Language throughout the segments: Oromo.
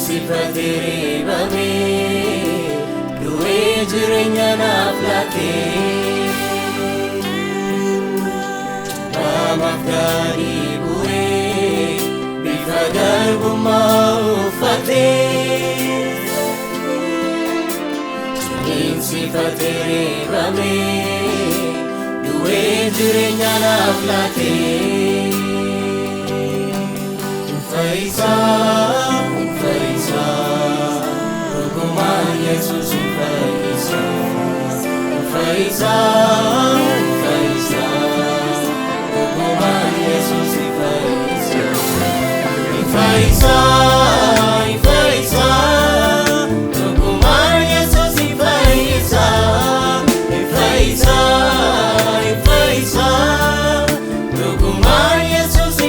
Sifatiri bami duwe jirenya naflate Maaf dari bue bifadar bumau fate Sifatiri bami duwe jirenya naflate Faisal Hukuman Yesus Faisal Hukuman Yesus Faisal Hukuman Yesus Faisal Hukuman Yesus Hukuman Yesus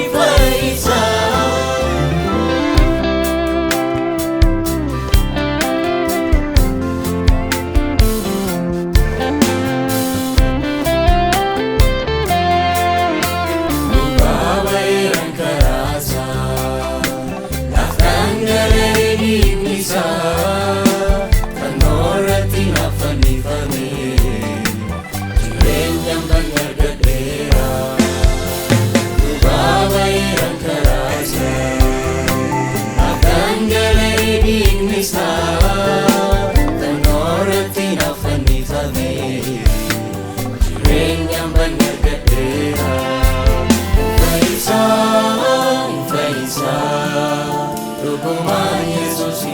Hukuman Yesus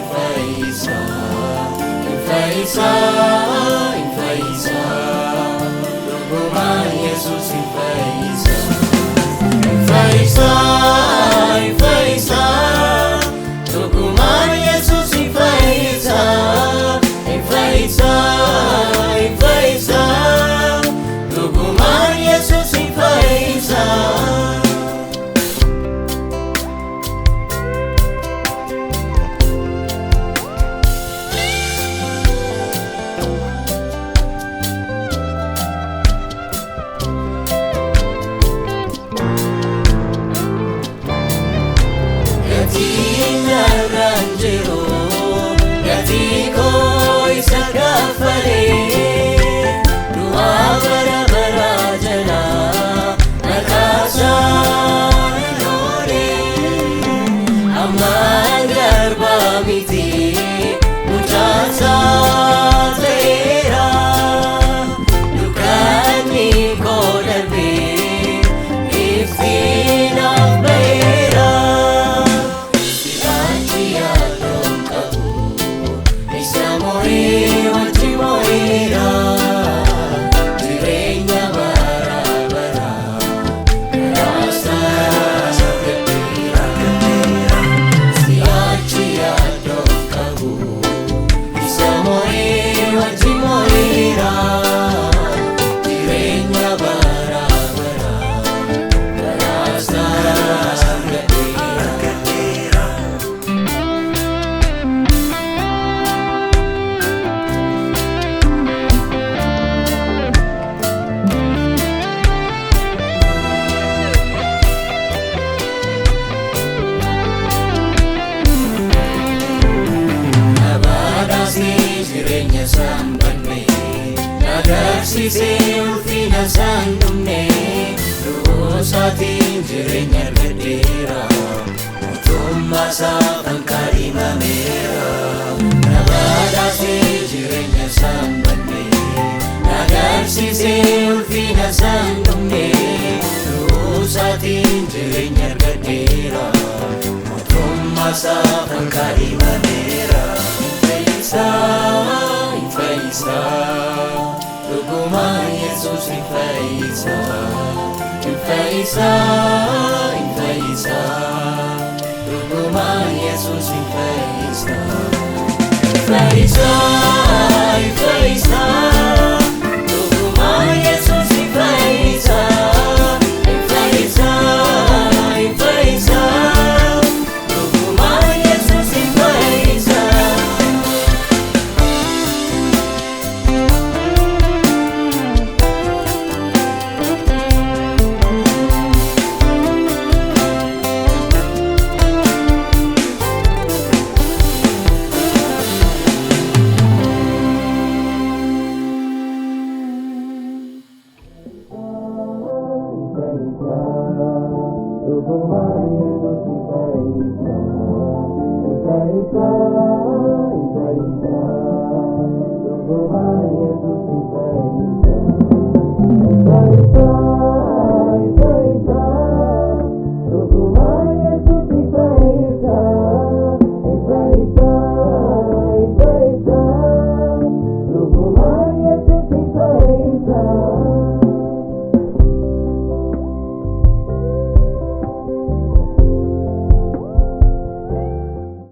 Hukuman Yesus Hukuman Yesus Agarsiisee ulfina isaan dhumne Du'uusaatiin jireenya argadheera Mootummaa isaa kan kaadhimameera Nabaadhaasee jireenya isaan banne Agarsiisee ulfina isaan dhumne Du'uusaatiin jireenya argadheera Mootummaa isaa kan kaadhimameera Fayyisa Dhuguma Yesuus hin fayyisa, hin fayyisa, hin fayyisa. Dhuguma Yesuus hin fayyisa, hin fayyisa, hin fayyisa. Dhuguma Yesuus hin fayyisa, hin fayyisa, hin fayyisa. Dhuguma Yesuus hin fayyisa. Dhuguma Yesuus hin fayyisa, hin fayyisa, hin fayyisa. Dhuguma Yesuus hin fayyisa.